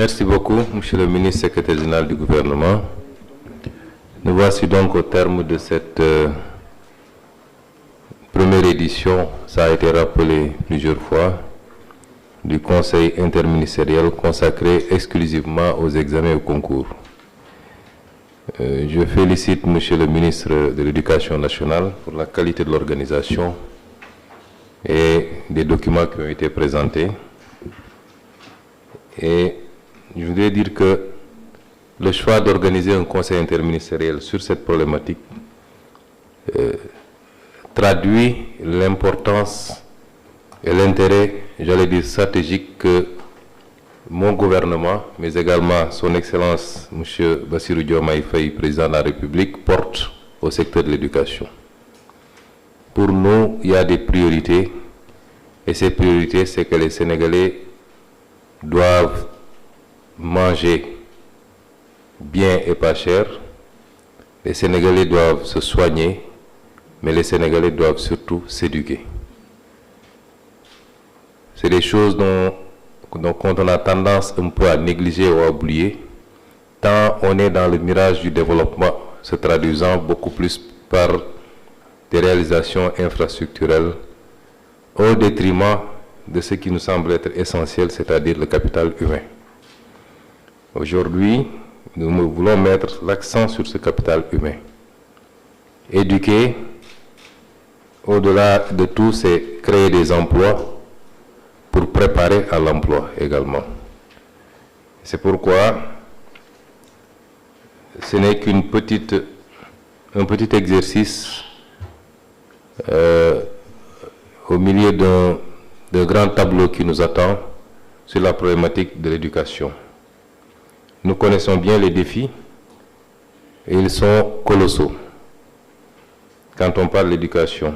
Merci beaucoup, Monsieur le ministre secrétaire général du gouvernement. Nous voici donc au terme de cette première édition, ça a été rappelé plusieurs fois, du Conseil interministériel consacré exclusivement aux examens et aux concours. Je félicite Monsieur le ministre de l'Éducation nationale pour la qualité de l'organisation et des documents qui ont été présentés. Et je voudrais dire que le choix d'organiser un conseil interministériel sur cette problématique traduit l'importance et l'intérêt, j'allais dire stratégique, que mon gouvernement, mais également son Excellence M. Bassirou Diomaye Faye, président de la République, porte au secteur de l'éducation. Pour nous, il y a des priorités, et ces priorités, c'est que les Sénégalais doivent manger bien et pas cher, les Sénégalais doivent se soigner, mais les Sénégalais doivent surtout s'éduquer. C'est des choses dont quand on a tendance un peu à négliger ou à oublier, tant on est dans le mirage du développement, se traduisant beaucoup plus par des réalisations infrastructurelles au détriment de ce qui nous semble être essentiel, c'est-à-dire le capital humain. Aujourd'hui, nous voulons mettre l'accent sur ce capital humain. Éduquer, au-delà de tout, c'est créer des emplois pour préparer à l'emploi également. C'est pourquoi ce n'est qu'un petit exercice au milieu d'un grand tableau qui nous attend sur la problématique de l'éducation. Nous connaissons bien les défis et ils sont colossaux. Quand on parle de l'éducation,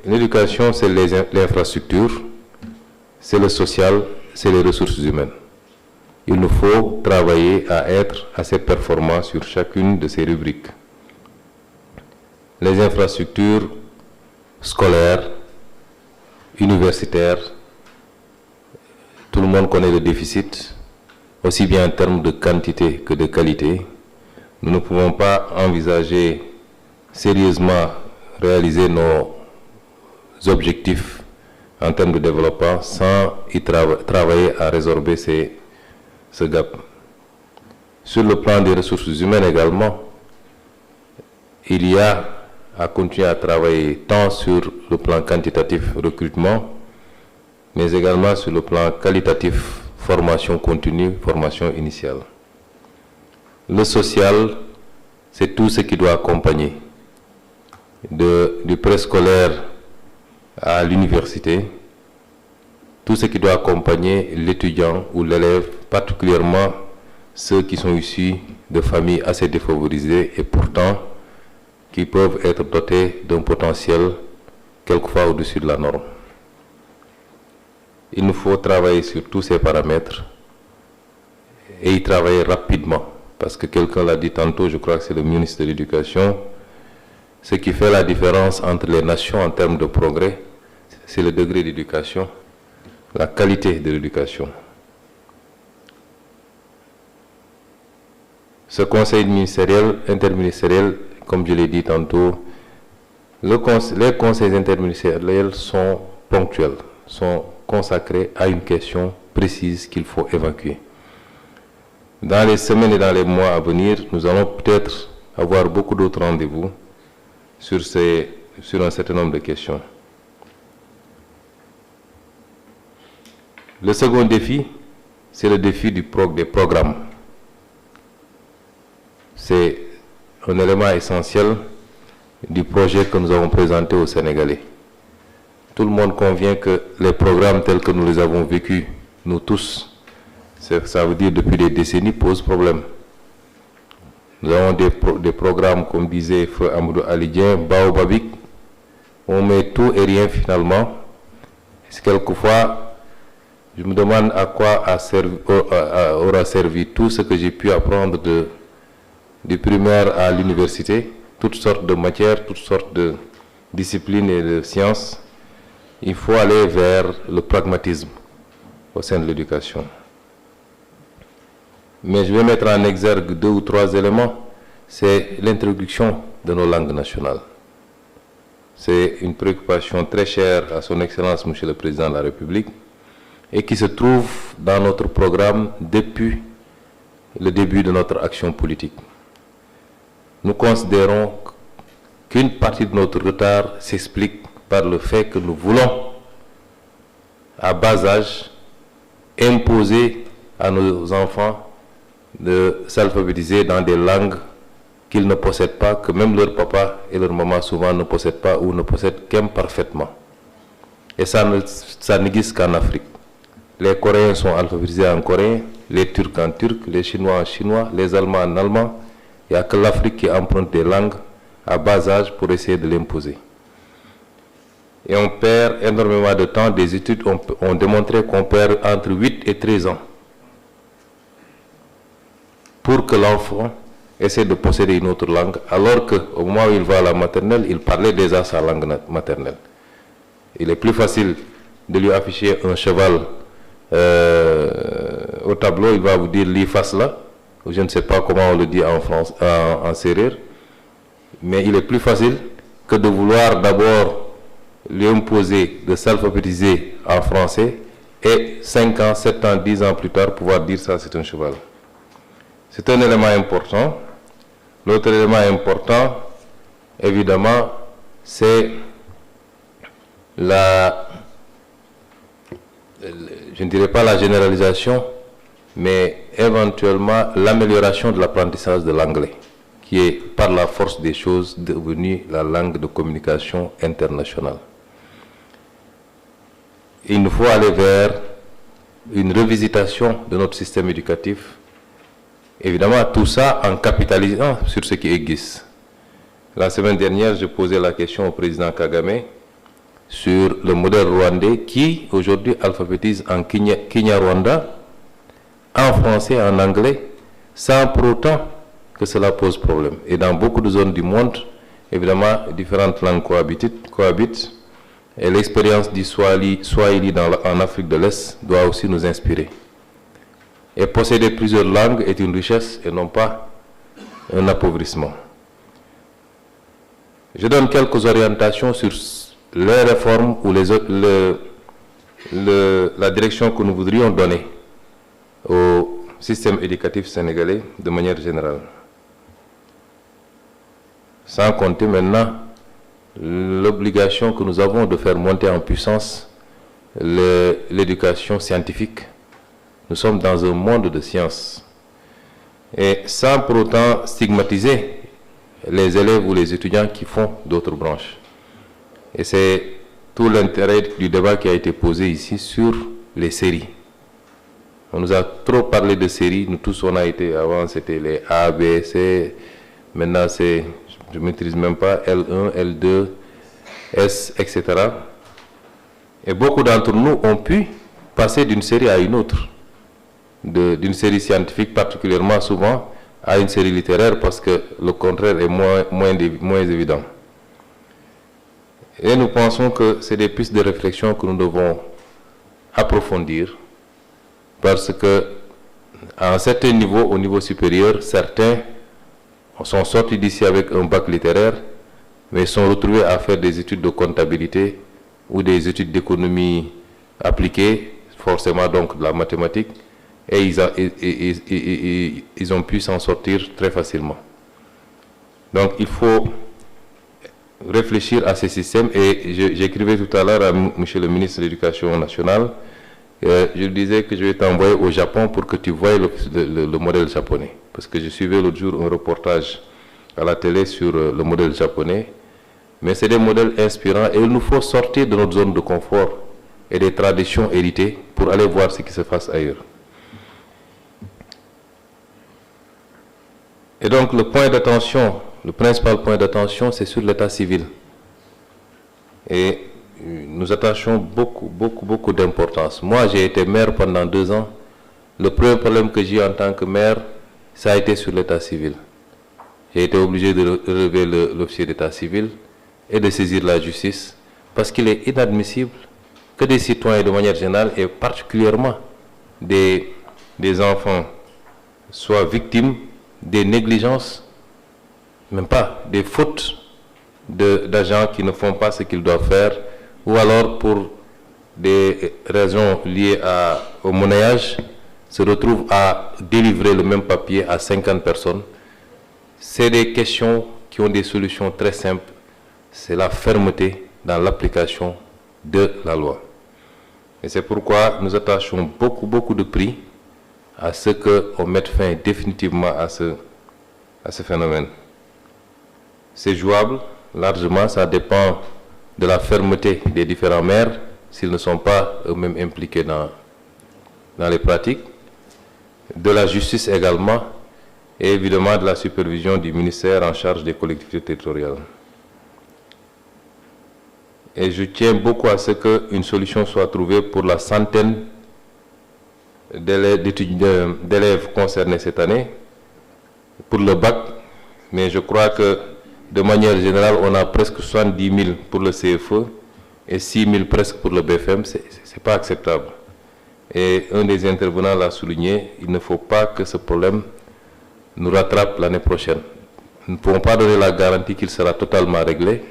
l'éducation, c'est l'infrastructure, c'est le social, c'est les ressources humaines. Il nous faut travailler à être assez performants sur chacune de ces rubriques. Les infrastructures scolaires, universitaires, tout le monde connaît le déficit, aussi bien en termes de quantité que de qualité. Nous ne pouvons pas envisager sérieusement réaliser nos objectifs en termes de développement sans y travailler à résorber ce gap. Sur le plan des ressources humaines également, il y a à continuer à travailler tant sur le plan quantitatif recrutement, mais également sur le plan qualitatif formation continue, formation initiale. Le social, c'est tout ce qui doit accompagner du préscolaire à l'université, tout ce qui doit accompagner l'étudiant ou l'élève, particulièrement ceux qui sont issus de familles assez défavorisées et pourtant qui peuvent être dotés d'un potentiel quelquefois au-dessus de la norme. Il nous faut travailler sur tous ces paramètres et y travailler rapidement, parce que quelqu'un l'a dit tantôt, je crois que c'est le ministre de l'Éducation, ce qui fait la différence entre les nations en termes de progrès, c'est le degré d'éducation, la qualité de l'éducation. Ce conseil interministériel, comme je l'ai dit tantôt, les conseils interministériels sont ponctuels, sont consacrés à une question précise qu'il faut évacuer. Dans les semaines et dans les mois à venir, nous allons peut-être avoir beaucoup d'autres rendez-vous sur un certain nombre de questions. Le second défi, c'est le défi des programmes. C'est un élément essentiel du projet que nous avons présenté aux Sénégalais. Tout le monde convient que les programmes tels que nous les avons vécus, nous tous, ça veut dire depuis des décennies, posent problème. Nous avons des programmes, comme disait Feu Amadou Alidien, Baobabik, on met tout et rien finalement. Quelquefois, je me demande à quoi aura servi tout ce que j'ai pu apprendre du primaire à l'université, toutes sortes de matières, toutes sortes de disciplines et de sciences. Il faut aller vers le pragmatisme au sein de l'éducation. mais je vais mettre en exergue 2 ou 3 éléments. C'est l'introduction de nos langues nationales. C'est une préoccupation très chère à son Excellence, Monsieur le Président de la République, et qui se trouve dans notre programme depuis le début de notre action politique. Nous considérons qu'une partie de notre retard s'explique par le fait que nous voulons, à bas âge, imposer à nos enfants de s'alphabétiser dans des langues qu'ils ne possèdent pas, que même leur papa et leur maman souvent ne possèdent pas ou ne possèdent qu'imparfaitement. Et ça n'existe qu'en Afrique. Les Coréens sont alphabétisés en coréen, les Turcs en turc, les Chinois en chinois, les Allemands en allemand. Il n'y a que l'Afrique qui emprunte des langues à bas âge pour essayer de l'imposer. Et on perd énormément de temps. Des études ont démontré qu'on perd entre 8 et 13 ans pour que l'enfant essaie de posséder une autre langue, alors qu'au moment où il va à la maternelle, il parlait déjà sa langue maternelle. Il est plus facile de lui afficher un cheval au tableau, il va vous dire li face là, ou je ne sais pas comment on le dit en France, en sérère, mais il est plus facile que de vouloir d'abord lui imposer de s'alphabétiser en français et 5 ans, 7 ans, 10 ans plus tard pouvoir dire ça c'est un cheval. C'est un élément important. L'autre élément important, évidemment, c'est je ne dirais pas la généralisation, mais éventuellement l'amélioration de l'apprentissage de l'anglais, qui est par la force des choses devenue la langue de communication internationale. Il nous faut aller vers une revisitation de notre système éducatif. Évidemment, tout ça en capitalisant sur ce qui existe. La semaine dernière, je posais la question au président Kagame sur le modèle rwandais qui, aujourd'hui, alphabétise en Kinyarwanda, en français et en anglais, sans pour autant que cela pose problème. Et dans beaucoup de zones du monde, évidemment, différentes langues cohabitent et l'expérience du Swahili en Afrique de l'Est doit aussi nous inspirer. Et posséder plusieurs langues est une richesse et non pas un appauvrissement. Je donne quelques orientations sur les réformes ou la direction que nous voudrions donner au système éducatif sénégalais de manière générale. Sans compter maintenant l'obligation que nous avons de faire monter en puissance l'éducation scientifique. Nous sommes dans un monde de sciences. Et sans pour autant stigmatiser les élèves ou les étudiants qui font d'autres branches. Et c'est tout l'intérêt du débat qui a été posé ici sur les séries. On nous a trop parlé de séries. Nous tous, on a été, avant c'était les A, B, C. Maintenant c'est, je ne maîtrise même pas, L1, L2, S, etc. Et beaucoup d'entre nous ont pu passer d'une série à une autre. D'une série scientifique particulièrement souvent à une série littéraire parce que le contraire est moins évident. Et nous pensons que c'est des pistes de réflexion que nous devons approfondir parce que à un certain niveau, au niveau supérieur, certains sont sortis d'ici avec un bac littéraire mais sont retrouvés à faire des études de comptabilité ou des études d'économie appliquée, forcément donc de la mathématique. Et ils ont pu s'en sortir très facilement. Donc il faut réfléchir à ces systèmes et j'écrivais tout à l'heure à M. le ministre de l'Éducation nationale, je lui disais que je vais t'envoyer au Japon pour que tu voies le modèle japonais. Parce que je suivais l'autre jour un reportage à la télé sur le modèle japonais, mais c'est des modèles inspirants et il nous faut sortir de notre zone de confort et des traditions héritées pour aller voir ce qui se passe ailleurs. Et donc le point d'attention, le principal point d'attention, c'est sur l'état civil. Et nous attachons beaucoup d'importance. Moi, j'ai été maire pendant 2 ans. Le premier problème que j'ai eu en tant que maire, ça a été sur l'état civil. J'ai été obligé de relever l'officier d'état civil et de saisir la justice parce qu'il est inadmissible que des citoyens de manière générale et particulièrement des enfants soient victimes des négligences, même pas des fautes d'agents qui ne font pas ce qu'ils doivent faire, ou alors pour des raisons liées au monnayage, se retrouvent à délivrer le même papier à 50 personnes. C'est des questions qui ont des solutions très simples. C'est la fermeté dans l'application de la loi. Et c'est pourquoi nous attachons beaucoup de prix à ce qu'on mette fin définitivement à ce phénomène. C'est jouable, largement, ça dépend de la fermeté des différents maires, s'ils ne sont pas eux-mêmes impliqués dans les pratiques, de la justice également, et évidemment de la supervision du ministère en charge des collectivités territoriales. Et je tiens beaucoup à ce qu'une solution soit trouvée pour la centaine d'élèves concernés cette année, pour le bac, mais je crois que de manière générale, on a presque 70 000 pour le CFE et 6 000 presque pour le BFM, ce n'est pas acceptable. Et un des intervenants l'a souligné, il ne faut pas que ce problème nous rattrape l'année prochaine. Nous ne pouvons pas donner la garantie qu'il sera totalement réglé,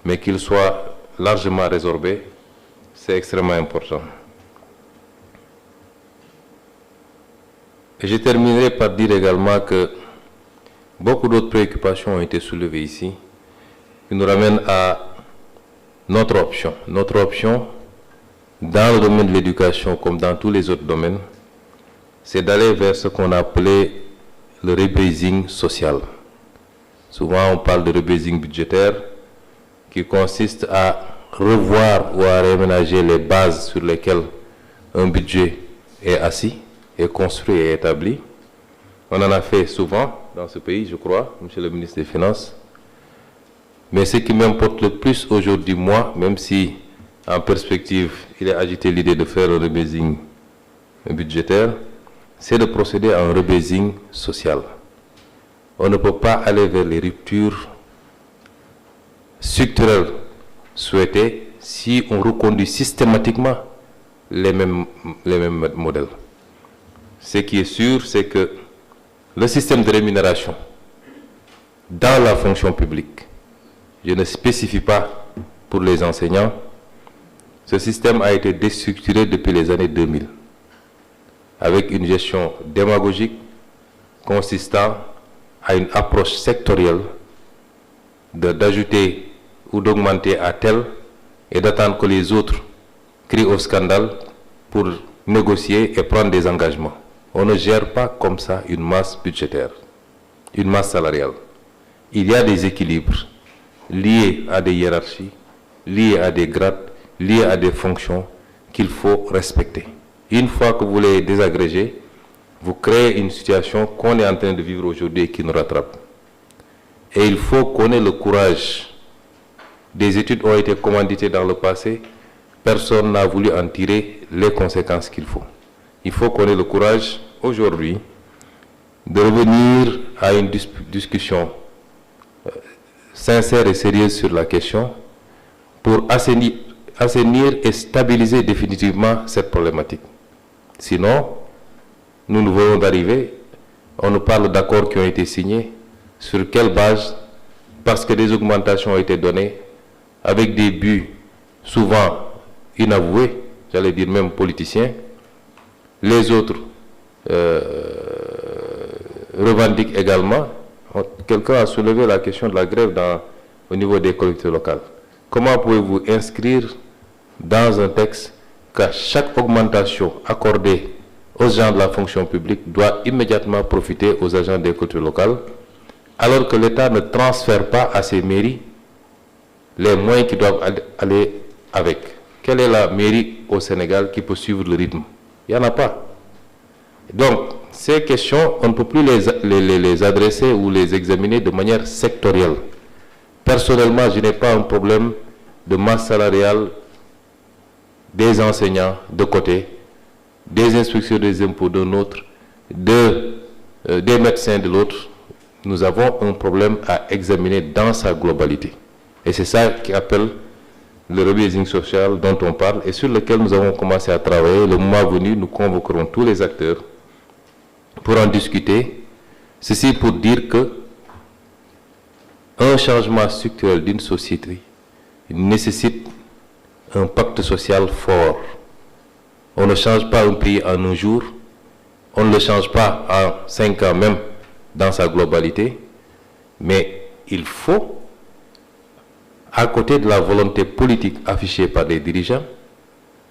mais qu'il soit largement résorbé, c'est extrêmement important. Et je terminerai par dire également que beaucoup d'autres préoccupations ont été soulevées ici, qui nous ramènent à notre option. Notre option, dans le domaine de l'éducation comme dans tous les autres domaines, c'est d'aller vers ce qu'on a appelé le rebasing social. Souvent, on parle de rebasing budgétaire, qui consiste à revoir ou à réaménager les bases sur lesquelles un budget est assis, est construit et établi. On en a fait souvent dans ce pays, je crois, Monsieur le ministre des Finances. Mais ce qui m'importe le plus aujourd'hui, moi, même si en perspective, il est agité l'idée de faire un rebasing budgétaire, c'est de procéder à un rebasing social. On ne peut pas aller vers les ruptures structurelles souhaitées si on reconduit systématiquement les mêmes modèles. Ce qui est sûr, c'est que le système de rémunération dans la fonction publique, je ne spécifie pas pour les enseignants, ce système a été déstructuré depuis les années 2000, avec une gestion démagogique consistant à une approche sectorielle d'ajouter ou d'augmenter à tel et d'attendre que les autres crient au scandale pour négocier et prendre des engagements. On ne gère pas comme ça une masse budgétaire, une masse salariale. Il y a des équilibres liés à des hiérarchies, liés à des grades, liés à des fonctions qu'il faut respecter. Une fois que vous les désagrégez, vous créez une situation qu'on est en train de vivre aujourd'hui et qui nous rattrape. Et il faut qu'on ait le courage. Des études ont été commanditées dans le passé, personne n'a voulu en tirer les conséquences qu'il faut. Il faut qu'on ait le courage aujourd'hui de revenir à une discussion sincère et sérieuse sur la question pour assainir et stabiliser définitivement cette problématique. Sinon, nous nous venons d'arriver, on nous parle d'accords qui ont été signés, sur quelle base? Parce que des augmentations ont été données avec des buts souvent inavoués, j'allais dire même politiciens. Les autres revendiquent également. Quelqu'un a soulevé la question de la grève au niveau des collectivités locales. Comment pouvez-vous inscrire dans un texte qu'à chaque augmentation accordée aux agents de la fonction publique doit immédiatement profiter aux agents des collectivités locales, alors que l'État ne transfère pas à ces mairies les moyens qui doivent aller avec? Quelle est la mairie au Sénégal qui peut suivre le rythme? Il n'y en a pas. Donc, ces questions, on ne peut plus les adresser ou les examiner de manière sectorielle. Personnellement, je n'ai pas un problème de masse salariale des enseignants de côté, des inspecteurs des impôts d'un autre, des médecins de l'autre. Nous avons un problème à examiner dans sa globalité. Et c'est ça qui appelle le rebasing social dont on parle et sur lequel nous avons commencé à travailler. Le moment venu, nous convoquerons tous les acteurs pour pour en discuter. Ceci pour dire que un changement structurel d'une société nécessite un pacte social fort. On ne change pas un pays en un jour, on ne le change pas en 5 ans même dans sa globalité, mais il faut, à côté de la volonté politique affichée par les dirigeants,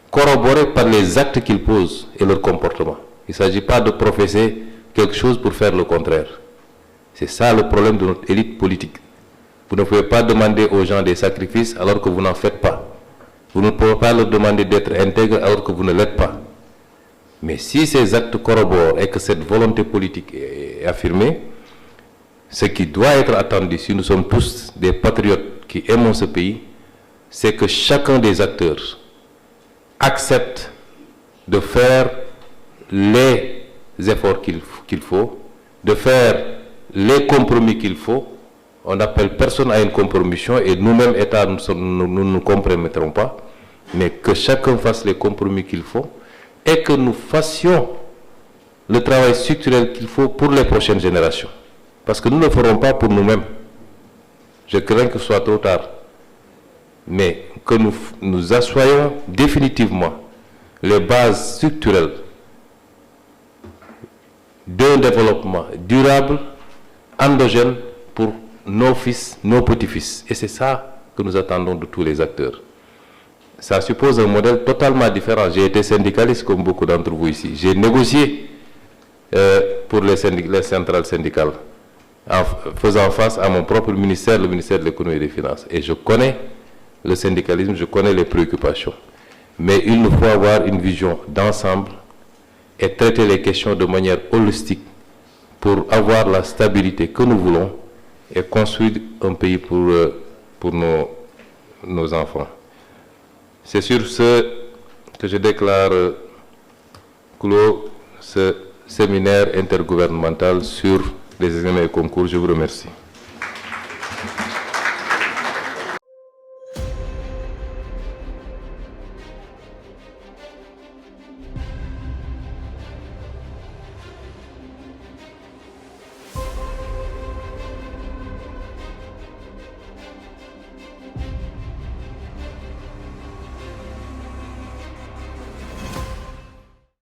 corroborer par les actes qu'ils posent et leur comportement. Il ne s'agit pas de professer quelque chose pour faire le contraire. C'est ça le problème de notre élite politique. Vous ne pouvez pas demander aux gens des sacrifices alors que vous n'en faites pas. Vous ne pouvez pas leur demander d'être intègres alors que vous ne l'êtes pas. Mais si ces actes corroborent et que cette volonté politique est affirmée, ce qui doit être attendu, si nous sommes tous des patriotes qui aimons ce pays, c'est que chacun des acteurs accepte de faire les efforts qu'il faut, de faire les compromis qu'il faut. On n'appelle personne à une compromission et nous-mêmes, État, nous ne nous compromettrons pas, mais que chacun fasse les compromis qu'il faut et que nous fassions le travail structurel qu'il faut pour les prochaines générations. Parce que nous ne le ferons pas pour nous-mêmes. Je crains que ce soit trop tard. Mais que nous assoyons définitivement les bases structurelles d'un développement durable, endogène pour nos fils, nos petits-fils. Et c'est ça que nous attendons de tous les acteurs. Ça suppose un modèle totalement différent. J'ai été syndicaliste comme beaucoup d'entre vous ici. J'ai négocié pour les centrales syndicales en faisant face à mon propre ministère, le ministère de l'économie et des finances. Et je connais le syndicalisme, je connais les préoccupations. Mais il nous faut avoir une vision d'ensemble et traiter les questions de manière holistique pour avoir la stabilité que nous voulons et construire un pays pour nos enfants. C'est sur ce que je déclare clos ce séminaire intergouvernemental sur les examens et concours. Je vous remercie.